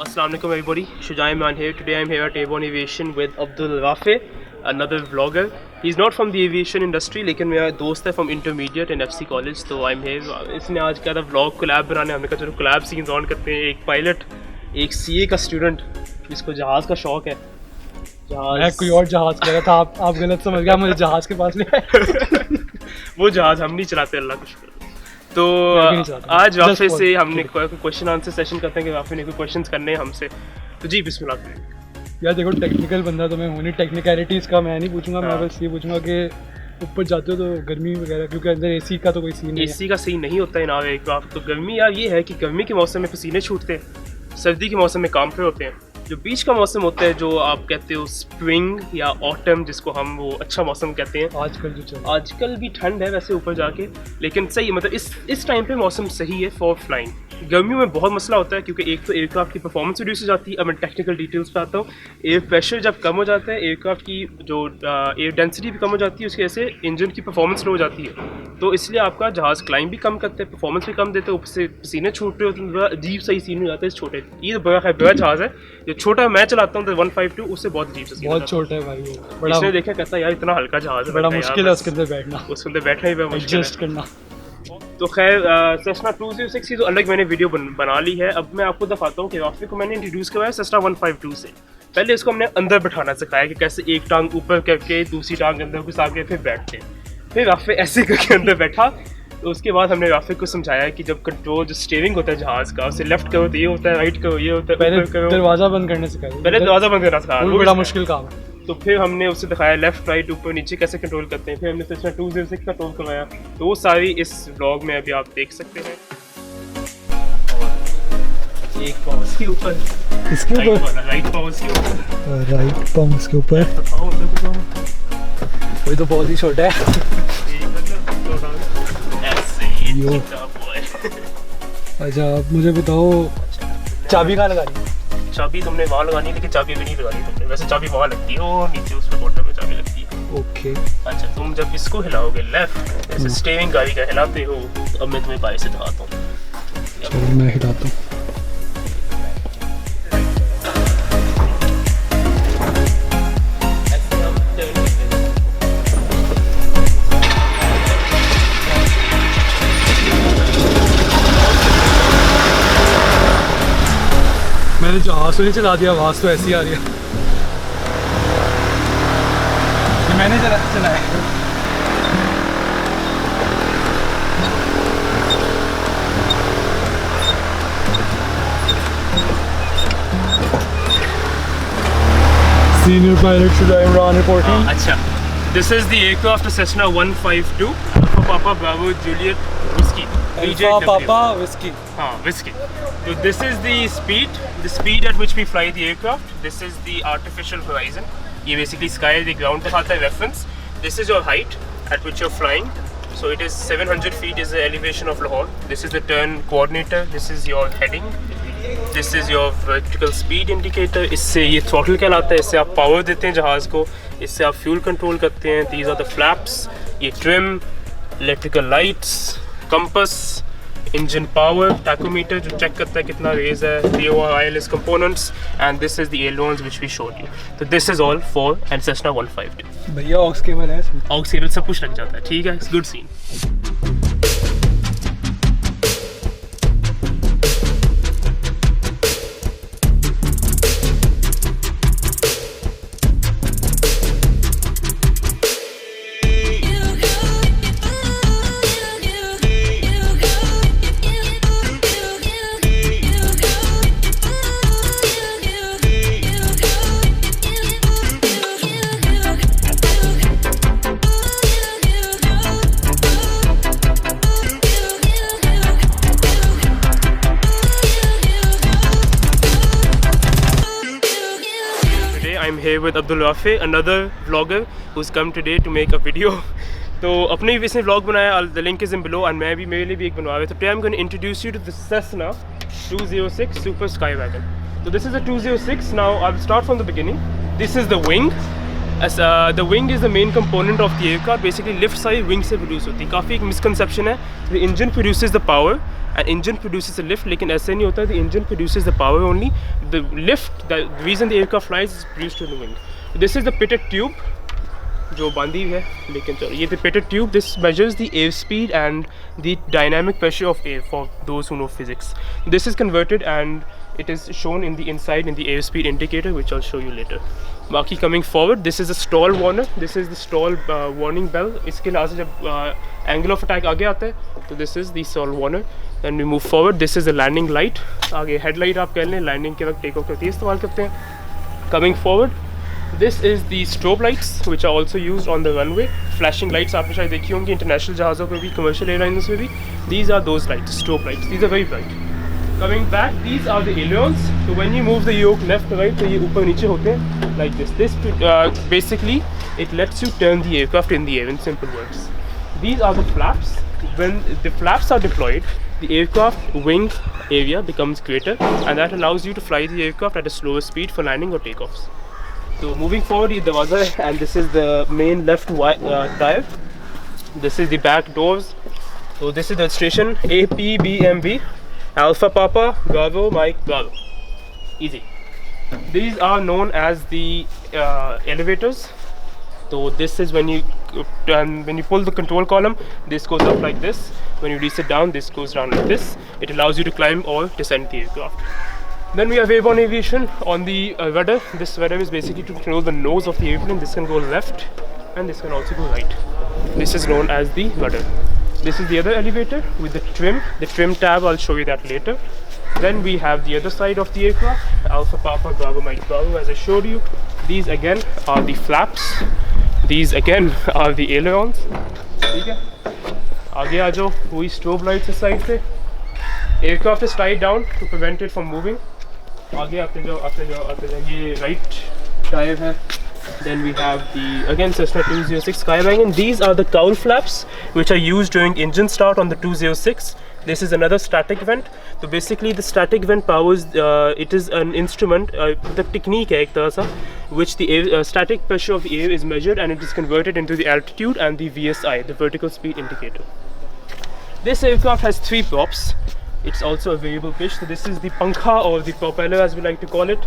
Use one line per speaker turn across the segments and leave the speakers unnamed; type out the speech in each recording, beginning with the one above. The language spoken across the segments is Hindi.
Assalamualaikum everybody, Shujaim man here. Today I'm here at Airborne Aviation with Abdul Rafay, another vlogger. He's not from the aviation industry, लेकिन मेरा दोस्त है from intermediate and FC college, तो I'm here. इसने आज कहा था vlog collab बनाने, हमने कहा चलो collab scenes on करते हैं. एक पायलट, एक CA का स्टूडेंट जिसको जहाज़ का शौक है.
मैं कोई और जहाज़ कह रहा था, आप गलत समझ गया, मुझे जहाज़ के पास ले आए.
वो जहाज़ हम नहीं चलाते, अल्लाह का शुक्र. तो आज वाफे से हमने क्वेश्चन आंसर सेशन करते हैं कि वाफे ने कोई क्वेश्चंस करने हैं हमसे. तो जी बिस्मिल्लाह करें.
यार देखो, टेक्निकल बंदा तो मैं हूँ नहीं, टेक्निकलिटीज़ का मैं नहीं पूछूंगा. मैं बस ये पूछूंगा कि ऊपर जाते हो तो गर्मी वगैरह, क्योंकि अंदर एसी का तो कोई सीन नहीं है.
एसी का सीन नहीं होता है ना एक बार. तो गर्मी यार ये है कि गर्मी के मौसम में पसीने छूटते हैं, सर्दी के मौसम में काम पे होते हैं. जो बीच का मौसम होता है, जो आप कहते हो स्प्रिंग या ऑटम, जिसको हम वो अच्छा मौसम कहते हैं. आजकल भी ठंड है वैसे ऊपर जाके, लेकिन सही मतलब इस टाइम पे मौसम सही है फॉर फ्लाइंग. गर्मियों में बहुत मसला होता है क्योंकि एक तो एयरक्राफ्ट की परफॉर्मेंस रिड्यूस हो जाती है. अब मैं टेक्निकल डिटेल्स पे आता हूँ. एयर प्रेशर जब कम हो जाता है, एयरक्राफ्ट की जो एयर डेंसिटी भी कम हो जाती है, उसकी वजह से इंजन की परफॉर्मेंस लो हो जाती है. तो इसलिए आपका जहाज़ क्लाइंब भी कम करते हैं, परफॉर्मेंस भी कम देते हैं, ऊपर से पसीने छूट रहे होते हैं. बड़ा अजीब सही सीन हो जाता है इस छोटे. ये बड़ा जहाज़ है. जो छोटा मैं चलाता हूँ 152, उससे बहुत अजीब सा सीन.
बहुत छोटा है भाई वो. बड़ा
इसने देखा कहता यार इतना हल्का जहाज़ है,
बड़ा मुश्किल है उसके अंदर बैठना.
उसके अंदर बैठना ही मुश्किल
एडजस्ट करना.
तो खैर सेस्ना 206 की तो अलग मैंने वीडियो बना ली है. अब मैं आपको दिखाता हूँ कि राफी को मैंने इंट्रोड्यूस करवाया सेस्ना 152 से. पहले इसको हमने अंदर बैठाना सिखाया कि कैसे एक टांग ऊपर करके दूसरी टांग अंदर घुसा के फिर बैठते हैं. फिर राफी ऐसे करके अंदर बैठा. तो उसके बाद हमने राफी को समझाया कि जब कंट्रोल जो स्टीयरिंग होता है जहाज़ का, उसे लेफ्ट करो तो ये होता है, राइट करो ये होता है.
पहले दरवाज़ा बंद करने सिखाया.
पहले दरवाज़ा बंद करना सिखाया,
वो बड़ा मुश्किल काम है.
तो फिर हमने उसे दिखाया लेफ्ट राइट ऊपर नीचे कैसे कंट्रोल करते हैं. फिर हमने सेस्ना 206 का कंट्रोल करवाया. तो वो सारी इस व्लॉग में अभी आप देख सकते हैं. और एक पाउस के ऊपर,
इसके ऊपर
राइट पाउस के ऊपर,
राइट पाउस के ऊपर. वही तो बहुत ही छोटा है. अच्छा आप मुझे बताओ, चाबी कहाँ लगानी है?
चाबी तुमने वहाँ लगानी है, लेकिन चाबी भी नहीं लगानी तुमने. वैसे चाबी वहाँ लगती है, वो नीचे उस बॉटम में चाबी लगती है.
ओके.
अच्छा तुम जब इसको हिलाओगे लेफ्ट, जैसे स्टीयरिंग गाड़ी का हिलाते हो, तो अब मैं तुम्हें बाहर से दिखाता हूँ.
चलो मैं हिलाता हूँ. मैंने जहाज़ तो नहीं चला दिया, आवाज़ तो ऐसी आ रही है. मैंने चलाया. Senior pilot Shujaim Ran reporting.
अच्छा, this is the aircraft Cessna 152 Alpha Papa Bravo Juliet Whiskey.
Alpha Papa Whiskey.
हाँ, Whiskey. So this is the speed at which we fly the aircraft. This is the artificial horizon. ये basically sky the ground दिखाता है reference. This is your height at which you're flying. So it is 700 feet is the elevation of Lahore. This is the turn coordinator. This is your heading. This is your vertical speed indicator. इससे ये throttle कहलाता है. इससे आप power देते हैं जहाज़ को. इससे आप fuel control करते हैं. These are the flaps. ये trim, electrical lights, compass, engine power, tachometer जो check करता है कितना raise है, ILS components, and this is the ailerons which we showed you. So this is all for and Cessna 152.
भैया ऑक्स केबल है.
ऑक्स केबल सब कुछ लग जाता है. ठीक है, good scene. I'm here with Abdul Rafay, another vlogger who's come today to make a video. तो अपने भी इसने vlog बनाया. The link is in below, and मैं भी मेरे लिए भी एक बनवा रहा हूँ. तो today I'm going to introduce you to the Cessna 206 Super Skywagon. So this is a 206. Now I'll start from the beginning. This is the wing. as the wing is the main component of the aircraft. Basically lift सारी wing से produce होती है. काफ़ी एक misconception है. The engine produces the power and engine produces the lift, लेकिन ऐसे नहीं होता. The engine produces the power only. The lift, the reason the aircraft flies is produced in the wing. This is the Pitot Tube जो बांधी है, लेकिन चलो ये the Pitot Tube. This measures the airspeed and the dynamic pressure of air for those who know physics. This is converted and it is shown in the inside in the airspeed indicator, which I'll show you later. बाकी coming forward, this is a stall warner. This is the stall warning bell. इसके लिए से जब angle of attack आगे आता है, तो this is the stall warner. Then we move forward. This is the landing light. आगे headlight आप कह लें, landing के वक्त take off करती है, इस्तेमाल करते हैं. Coming forward, this is the strobe lights, which are also used on the runway. Flashing lights आपने शायद देखी होंगी international जहाज़ों पे भी, commercial airlines में भी. These are those lights, strobe lights. These are very bright. Coming back, these are the ailerons. So when you move the yoke left to right, तो ये ऊपर नीचे होते हैं like this. This basically it lets you turn the aircraft in the air in simple words. These are the flaps. When the flaps are deployed, the aircraft wing area becomes greater, and that allows you to fly the aircraft at a slower speed for landing or takeoffs. So moving forward, ये दरवाज़ा है, and this is the main left tire. This is the back doors. So this is the registration AP-BMB. Alpha Papa, Bravo, Mike, Bravo. Easy. These are known as the elevators. So this is when you pull the control column, this goes up like this. When you release it down, this goes down like this. It allows you to climb or descend the aircraft. Then we have airborne aviation on the rudder. This rudder is basically to control the nose of the airplane. This can go left and this can also go right. This is known as the rudder. This is the other elevator with the trim tab. I'll show you that later. Then we have the other side of the aircraft, Alpha Papa, Bravo, Mike, Bravo, as I showed you. These again are the flaps. These again are the ailerons. ठीक है? आगे आ जाओ, वही strobe lights इस side से. Aircraft is tied down to prevent it from moving. आगे आते जाओ, ये right tire है. Then we have the again Cessna 206 Skywagon. These are the cowl flaps which are used during engine start on the 206. This is another static vent. So basically the static vent powers, it is an instrument, the technique है एक तरह सा, which the air, static pressure of the air is measured and it is converted into the altitude and the VSI, the vertical speed indicator. This aircraft has 3 props. It's also a variable pitch. So this is the pankha or the propeller as we like to call it.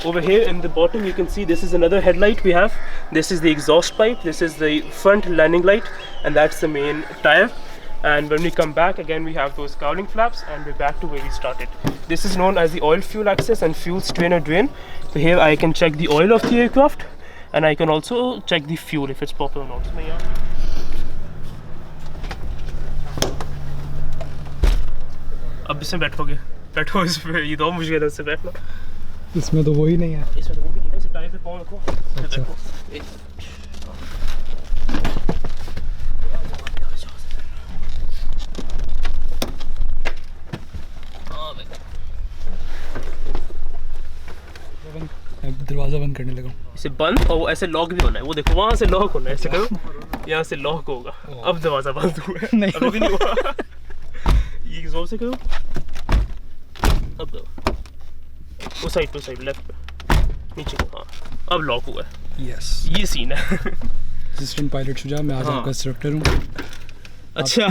Over here in the bottom you can see this is another headlight we have. This is the exhaust pipe. This is the front landing light, and that's the main tire. And when we come back again, we have those cowling flaps, and we're back to where we started. This is known as the oil fuel access and fuel strain or drain. So here I can check the oil of the aircraft, and I can also check the fuel if it's proper or not. So yeah. अब इसमें बैठो इसमें, ये तो मुश्किल है इससे बैठना.
इसमें तो वो ही नहीं है.
इसमें तो वो भी नहीं है. इसे टायर पे पाँव रखो.
अच्छा. दरवाजा बंद करने लगा.
इसे बंद और वो ऐसे लॉक भी होना है. वो देखो वहाँ से लॉक होना है. ऐसे करो, यहाँ से लॉक होगा. अब दरवाजा बंद हुआ है. नहीं अभी नहीं हुआ. ये जोर से करो. अब दो वो साइड टू साइड लेफ्ट पे नीचे को. हाँ अब लॉक हुआ है.
यस
ये सीन है.
असिस्टेंट पायलट शुजा, मैं आज आपका इंस्ट्रक्टर हूँ.
अच्छा.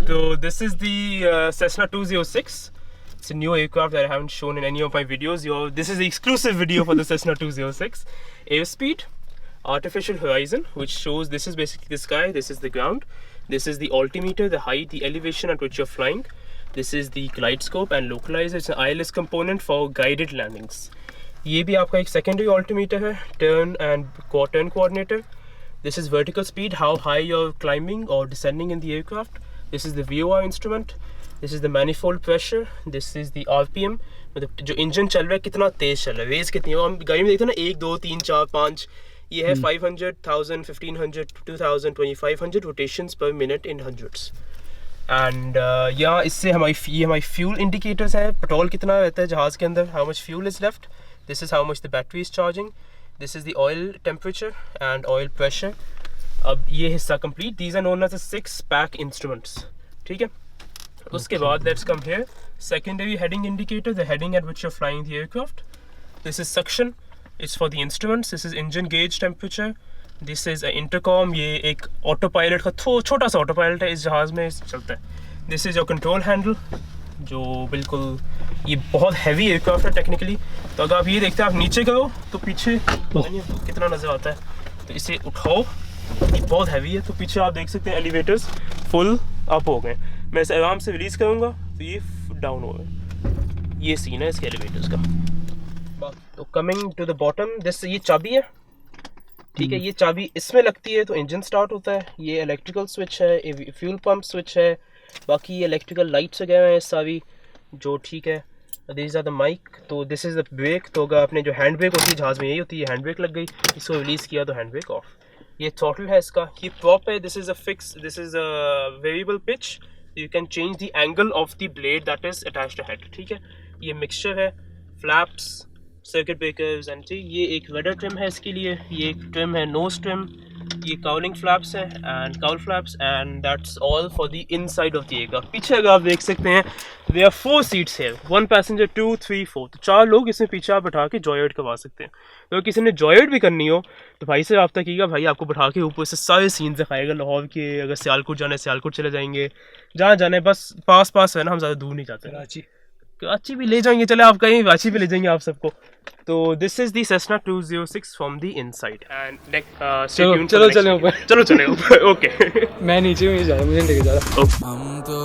So this is the Cessna 206. It's a new aircraft that I haven't shown in any of my videos. This is the exclusive video for the Cessna 206. Airspeed, artificial horizon, which shows this is basically the sky, this is the ground. This is the altimeter, the height, the elevation at which you're flying. This is the glide scope and localizer. It's an ILS component for guided landings. ये भी आपका एक secondary altimeter है, turn coordinator. This is vertical speed, how high you're climbing or descending in the aircraft. This is the VOR instrument. This is the manifold pressure. This is the RPM. मतलब जो इंजन चल रहा है कितना तेज चल रहा है, रेस कितनी है. हम गाड़ी में देखते हैं ना 1 2 3 4 5. ये है 500, 1000, 1500, 2000, 2500 rotations per minute in hundreds. And यहाँ इससे हमारी fuel indicators है. पेट्रोल कितना रहता है जहाज़ के अंदर, how much fuel is left. This is how much the battery is charging. This is the oil temperature and oil pressure. अब ये हिस्सा complete. These are known as the 6-pack instruments. ठीक है. उसके बाद let's come here. Secondary heading indicator, the heading at which you're flying the aircraft. This is suction. It's for the instruments, this is engine gauge temperature, this is intercom, ये एक ऑटो पायलट का छोटा सा ऑटो पायलट है इस जहाज़ में चलता है। This is your control handle, जो बिल्कुल ये बहुत हैवी एयरक्राफ्ट है टेक्निकली, तो अगर आप ये देखते हैं आप नीचे करो तो पीछे पता नहीं आपको कितना नज़र आता है, तो इसे उठाओ, ये बहुत हैवी है, तो पीछे आप देख सकते हैं एलिवेटर्स फुल अप हो गए। मैं इसे आराम से रिलीज़ करूँगा तो ये डाउन हो गए। ये सीन है इसके एलिवेटर्स का। तो coming to the bottom, this ये चाबी है, ठीक है, ये चाबी इसमें लगती है तो इंजन स्टार्ट होता है। ये इलेक्ट्रिकल स्विच है, फ्यूल पंप स्विच है, बाकी ये इलेक्ट्रिकल लाइट्स वगैरह हैं सारी जो ठीक है। दिस आर द माइक, तो दिस इज़ द ब्रेक, तो अगर आपने जो हैंड ब्रेक होती है जहाज़ में यही होती है, हैंड ब्रेक लग गई, इसको रिलीज़ किया तो हैंड ब्रेक ऑफ। ये थ्रॉटल है इसका, ये प्रॉप है, this is a fix, this is a variable pitch, you can change the angle of the blade that is attached to head, ठीक है। ये मिक्सचर है, फ्लैप्स, सर्किट ब्रेकर्स एंड ये एक रडर ट्रिम है इसके लिए, ये एक ट्रिम है नोज ट्रिम, ये काउलिंग फ्लैप्स है and cowl flaps, and that's all for the inside of the aircraft. पीछे अगर आप देख सकते हैं देयर आर 4 सीट्स है, 1 पैसेंजर 2 3 4, तो 4 लोग इसमें पीछे आप बैठा के जॉयराइड करवा सकते हैं। तो किसी ने जॉयराइड भी करनी हो तो भाई से रब्ता कीजिएगा, भाई आपको बैठा के ऊपर से सारे सीन दिखाएगा लाहौर के। अगर सियालकोट जाना है सियालकोट चले जाएंगे, जहाँ जाना है बस पास पास है ना, हम ज़्यादा दूर नहीं जाते। कराची भी ले जाएंगे, चले आप कहीं कराची भी ले जाएंगे आप सबको। तो this is the Cessna 206 from the inside and
चलो चले ऊपर
चलो चले ऊपर ओके
मैं नीचे में जा रहा, मुझे लेके जा रहा।
हम तो